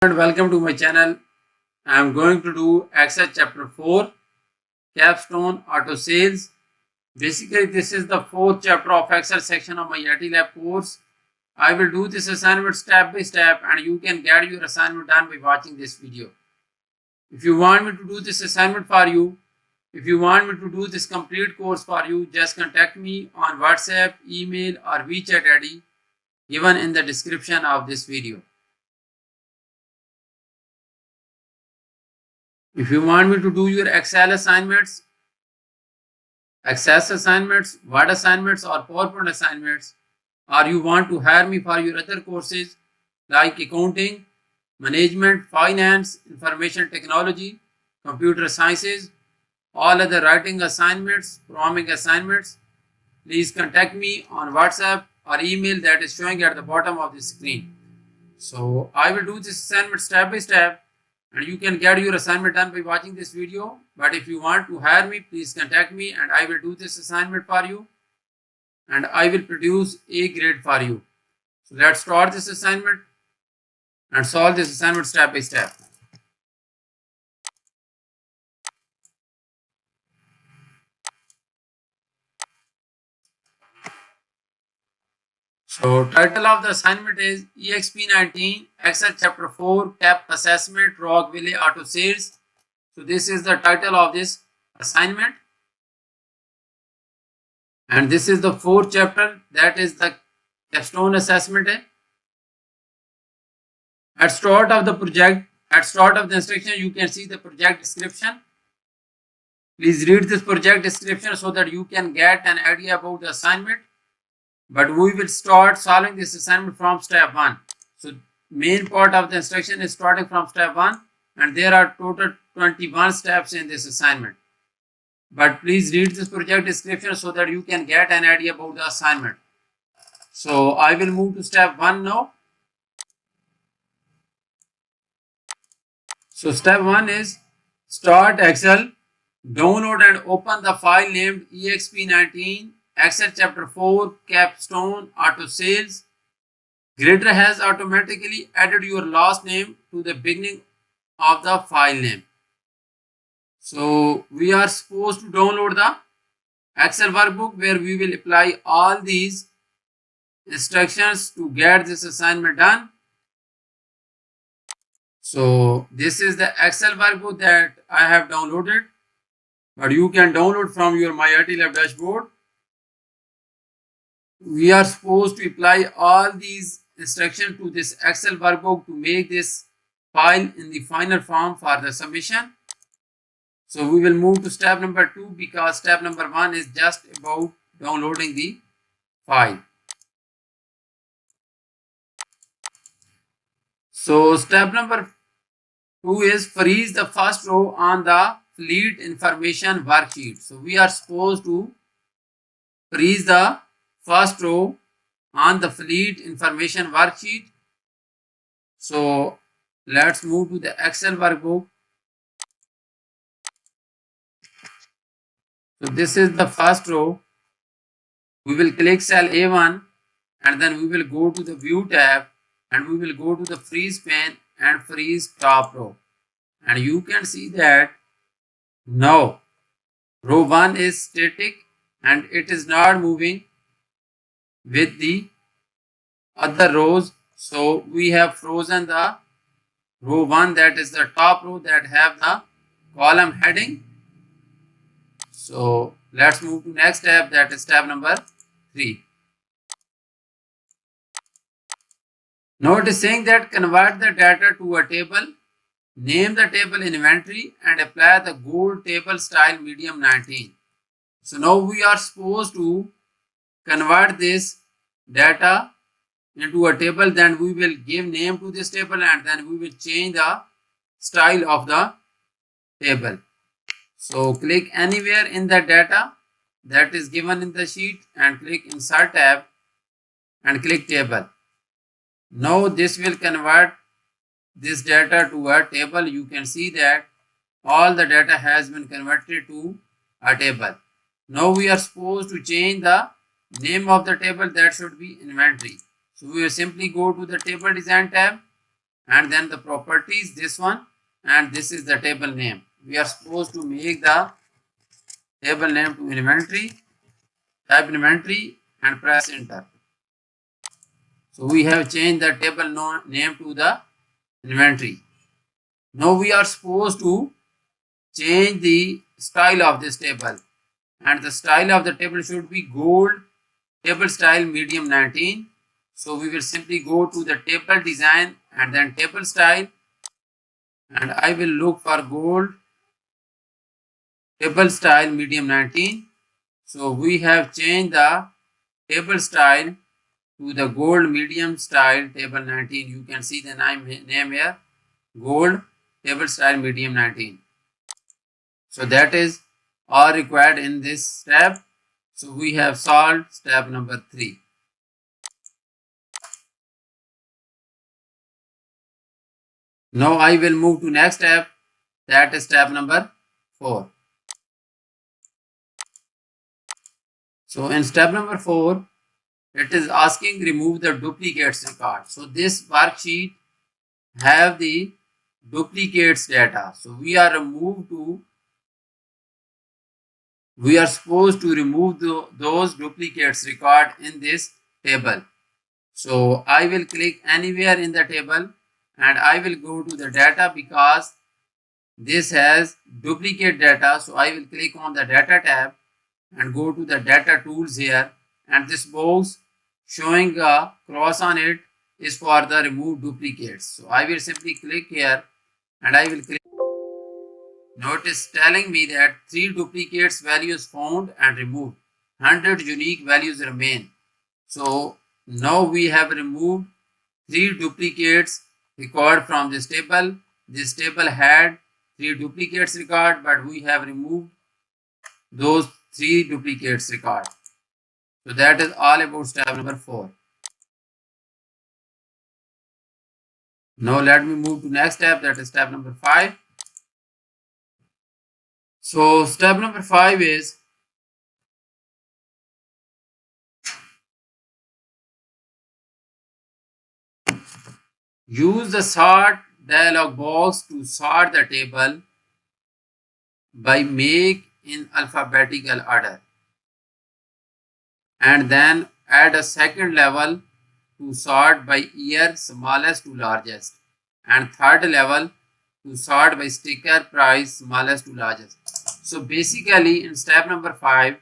And welcome to my channel. I am going to do Excel chapter 4 capstone auto sales. Basically this is the fourth chapter of Excel section of my IT lab course. I will do this assignment step by step and you can get your assignment done by watching this video. If you want me to do this assignment for you, if you want me to do this complete course for you, just contact me on WhatsApp, email or WeChat ID given in the description of this video. If you want me to do your Excel assignments, Access assignments, Word assignments or PowerPoint assignments, or you want to hire me for your other courses like accounting, management, finance, information technology, computer sciences, all other writing assignments, programming assignments, please contact me on WhatsApp or email that is showing at the bottom of the screen. So I will do this assignment step by step and you can get your assignment done by watching this video. But if you want to hire me, please contact me and I will do this assignment for you and I will produce A grade for you. So let's start this assignment and solve this assignment step by step. So title of the assignment is EXP19 Excel chapter 4 CAP assessment Rockville auto sales. So this is the title of this assignment and this is the fourth chapter, that is the capstone assessment. At start of the project, at start of the instruction, you can see the project description. Please read this project description so that you can get an idea about the assignment. But we will start solving this assignment from step 1. So main part of the instruction is starting from step 1 and there are total 21 steps in this assignment. But please read this project description so that you can get an idea about the assignment. So I will move to step 1 now. So step 1 is start Excel, download and open the file named EXP19 Excel chapter 4 capstone auto sales. Grader has automatically added your last name to the beginning of the file name. So we are supposed to download the Excel workbook where we will apply all these instructions to get this assignment done. So this is the Excel workbook that I have downloaded, but you can download from your My IT Lab dashboard. We are supposed to apply all these instructions to this Excel workbook to make this file in the final form for the submission. So we will move to step number 2 because step number 1 is just about downloading the file. So step number 2 is freeze the first row on the fleet information worksheet. So we are supposed to freeze the first row on the fleet information worksheet. So let's move to the Excel workbook. So this is the first row. We will click cell A1 and then we will go to the view tab and we will go to the freeze pane and freeze top row. And you can see that now row 1 is static and it is not moving with the other rows. So we have frozen the row 1, that is the top row that have the column heading. So let's move to next step, that is step number 3. Now it is saying that convert the data to a table, name the table inventory and apply the gold table style medium 19. So now we are supposed to convert this data into a table, then we will give name to this table and then we will change the style of the table. So click anywhere in the data that is given in the sheet and click insert tab and click table. Now this will convert this data to a table. You can see that all the data has been converted to a table. Now we are supposed to change the name of the table, that should be inventory. So we will simply go to the table design tab and then the properties, this one, and this is the table name. We are supposed to make the table name to inventory, type inventory and press enter. So we have changed the table name to the inventory. Now we are supposed to change the style of this table, and the style of the table should be gold table style medium 19. So we will simply go to the table design and then table style, and I will look for gold table style medium 19. So we have changed the table style to the gold medium style table 19. You can see the name here, gold table style medium 19. So that is all required in this step. So we have solved step number 3. Now I will move to next step, that is step number 4. So in step number 4, it is asking remove the duplicates record. So this worksheet have the duplicates data. So we are supposed to remove those duplicates record in this table. So I will click anywhere in the table and I will go to the data because this has duplicate data. So I will click on the data tab and go to the data tools here, and this box showing a cross on it is for the remove duplicates. So I will simply click here and I will click. Notice telling me that 3 duplicates values found and removed, 100 unique values remain. So now we have removed 3 duplicates record from this table. This table had 3 duplicates record, but we have removed those 3 duplicates record. So that is all about step number 4. Now let me move to next step, that is step number 5. So step number 5 is use the sort dialog box to sort the table by make in alphabetical order, and then add a second level to sort by year smallest to largest, and third level to sort by sticker price smallest to largest. So basically in step number 5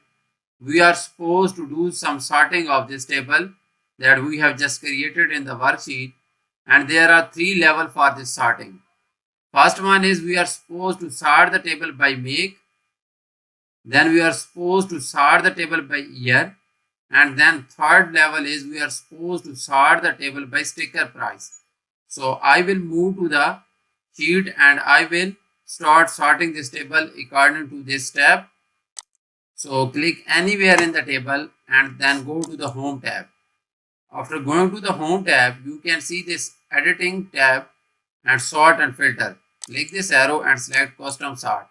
we are supposed to do some sorting of this table that we have just created in the worksheet, and there are 3 levels for this sorting. First one is we are supposed to sort the table by make, then we are supposed to sort the table by year, and then third level is we are supposed to sort the table by sticker price. So I will move to the sheet and I will start sorting this table according to this step. So click anywhere in the table and then go to the home tab. After going to the home tab, you can see this editing tab and sort and filter. Click this arrow and select custom sort.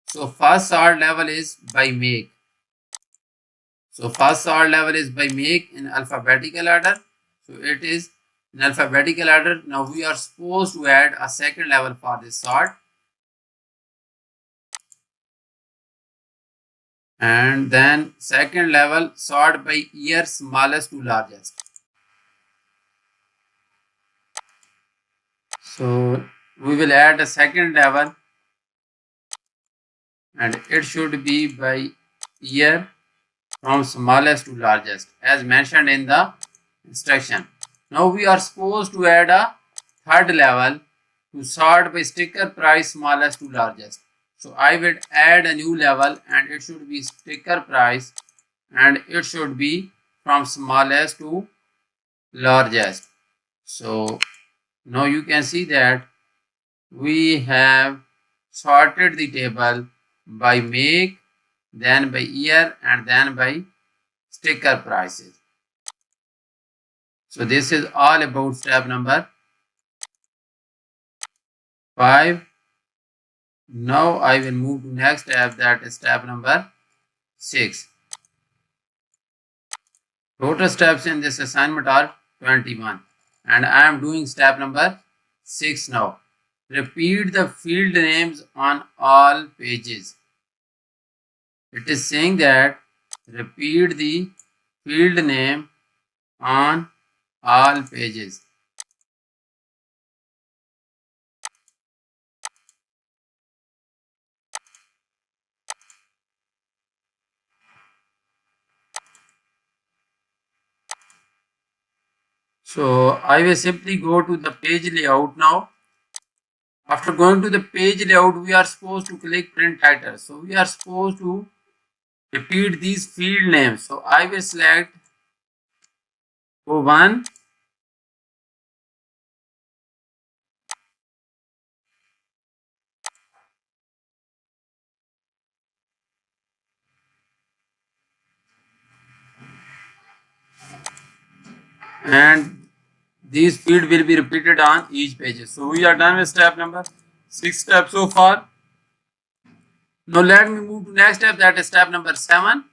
So first sort level is by make. So first sort level is by make in alphabetical order. So it is in alphabetical order. Now we are supposed to add a second level for this sort. And then second level sort by year smallest to largest. So we will add a second level and it should be by year from smallest to largest as mentioned in the instruction. Now we are supposed to add a third level to sort by sticker price smallest to largest. So I will add a new level and it should be sticker price and it should be from smallest to largest. So now you can see that we have sorted the table by make, then by year and then by sticker prices. So this is all about step number 5. Now I will move to next step, that is step number 6. Total steps in this assignment are 21 and I am doing step number 6 now. Repeat the field names on all pages. It is saying that repeat the field name on all pages. So I will simply go to the page layout now. After going to the page layout, we are supposed to click print title. So we are supposed to repeat these field names. So I will select O1, and these field will be repeated on each page. So we are done with step number 6 steps so far. Now let me move to next step, that is step number 7.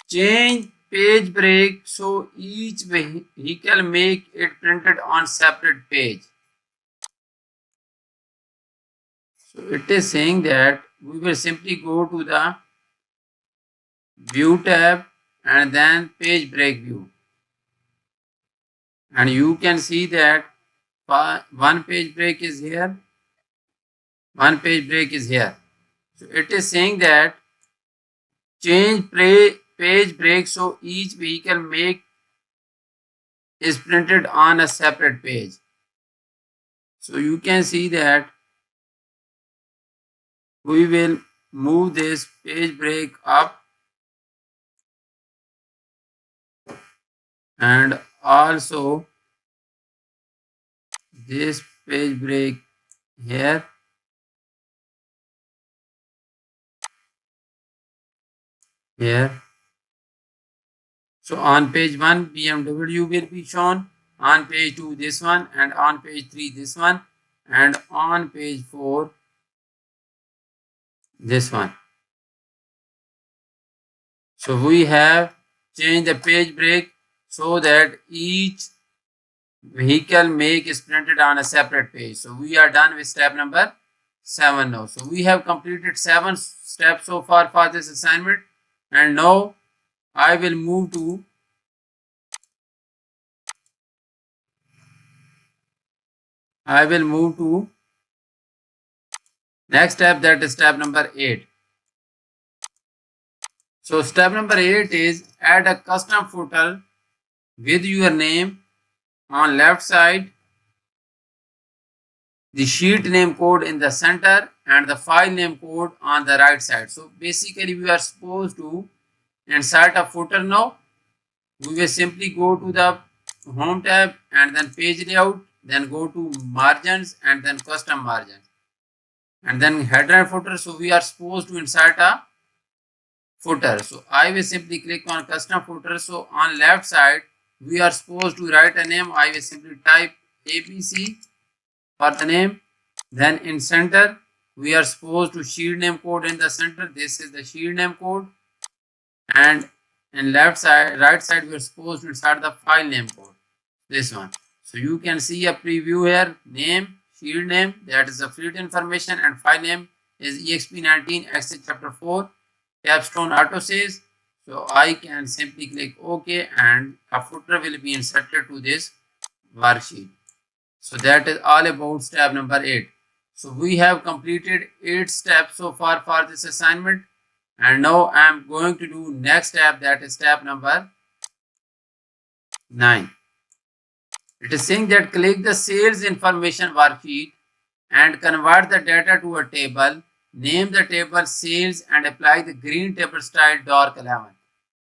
Change page break so each vehicle make it printed on separate page. So it is saying that we will simply go to the view tab and then page break view. And you can see that one page break is here, one page break is here. So it is saying that change page break so each vehicle make is printed on a separate page. So you can see that we will move this page break up and also this page break here, here. So on page 1 BMW will be shown, on page 2 this one, and on page 3 this one, and on page 4 this one. So we have changed the page break so that each vehicle make is printed on a separate page. So we are done with step number 7 now. So we have completed 7 steps so far for this assignment, and now I will move to next step, that is step number 8. So step number 8 is add a custom footer with your name on left side, the sheet name code in the center, and the file name code on the right side. So basically we are supposed to insert a footer now. We will simply go to the home tab and then page layout, then go to margins and then custom margins, and then header and footer. So we are supposed to insert a footer. So I will simply click on custom footer. So on left side we are supposed to write a name. I will simply type ABC for the name. Then in center we are supposed to sheet name code in the center. This is the sheet name code, and in right side we are supposed to insert the file name code, this one. So you can see a preview here, name, sheet name, that is the field information, and file name is exp19 exit chapter 4 capstone auto says. So I can simply click OK, and a footer will be inserted to this worksheet. So that is all about step number 8. So we have completed 8 steps so far for this assignment, and now I am going to do next step, that is step number 9. It is saying that click the sales information worksheet and convert the data to a table. Name the table sales and apply the green table style dark 11.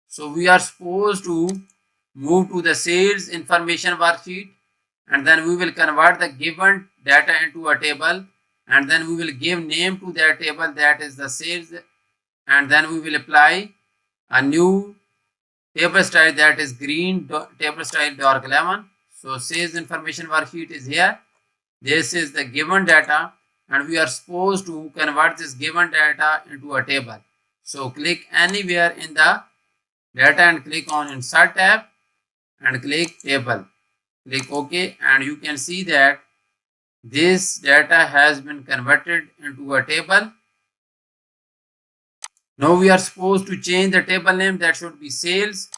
So we are supposed to move to the sales information worksheet, and then we will convert the given data into a table, and then we will give name to that table, that is the sales, and then we will apply a new table style, that is green table style dark 11. So sales information worksheet is here. This is the given data, and we are supposed to convert this given data into a table. So click anywhere in the data and click on insert tab and click table. Click OK, and you can see that This data has been converted into a table. Now we are supposed to change the table name, that should be sales.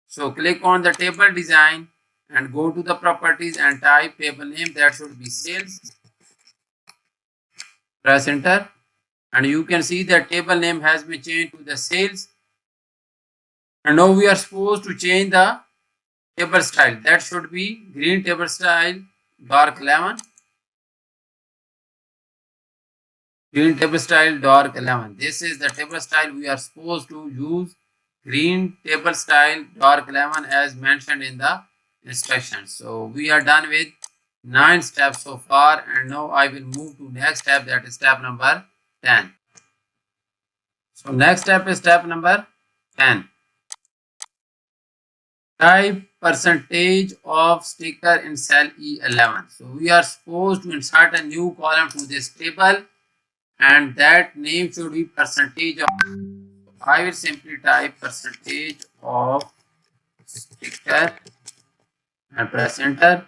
So click on the table design and go to the properties and type table name, that should be sales. Press enter and you can see that table name has been changed to the sales. And now we are supposed to change the table style, that should be green table style, dark 11. Green table style, dark 11. This is the table style we are supposed to use. Green table style, dark 11 as mentioned in the instructions. So we are done with 9 steps so far, and now I will move to next step, that is step number 10. So next step is step number 10. Type percentage of sticker in cell E11. So we are supposed to insert a new column to this table, and that name should be percentage of. I will simply type percentage of sticker and press enter,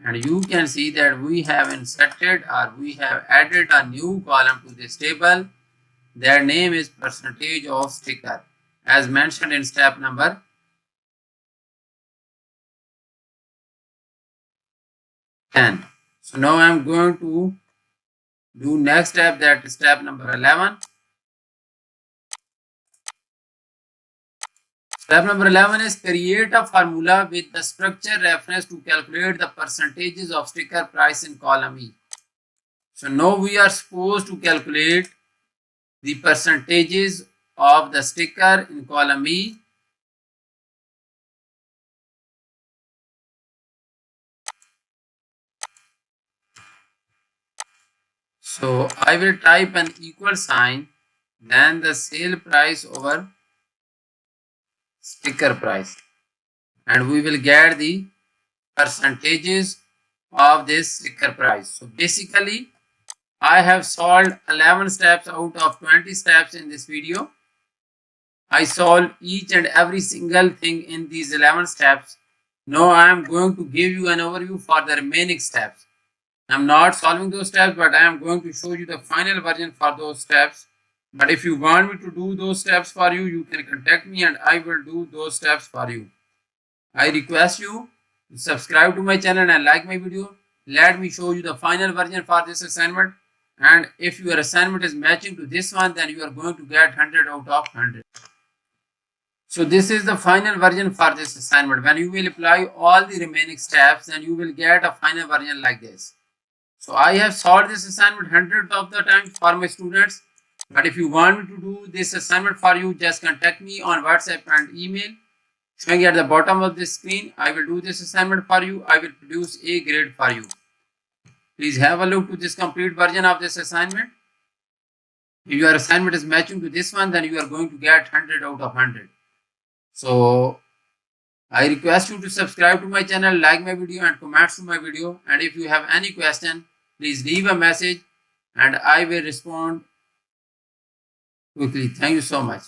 and you can see that we have inserted or we have added a new column to this table. Their name is percentage of sticker as mentioned in step number 10. So now I am going to do next step, that is step number 11. Step number 11 is create a formula with the structure reference to calculate the percentages of sticker price in column E. So now we are supposed to calculate the percentages of the sticker in column E. So I will type an equal sign, then the sale price over sticker price, and we will get the percentages of this sticker price. So basically I have solved 11 steps out of 20 steps in this video. I solved each and every single thing in these 11 steps. Now I am going to give you an overview for the remaining steps. I am not solving those steps, but I am going to show you the final version for those steps. But if you want me to do those steps for you, you can contact me and I will do those steps for you. I request you to subscribe to my channel and like my video. Let me show you the final version for this assignment. And if your assignment is matching to this one, then you are going to get 100 out of 100. So this is the final version for this assignment. When you will apply all the remaining steps, then you will get a final version like this. So I have solved this assignment hundreds of the times for my students. But if you want me to do this assignment for you, just contact me on WhatsApp and email. Showing at the bottom of this screen, I will do this assignment for you. I will produce a grade for you. Please have a look to this complete version of this assignment. If your assignment is matching to this one, then you are going to get 100 out of 100. So I request you to subscribe to my channel, like my video and comment to my video. And if you have any question, please leave a message and I will respond quickly. Thank you so much.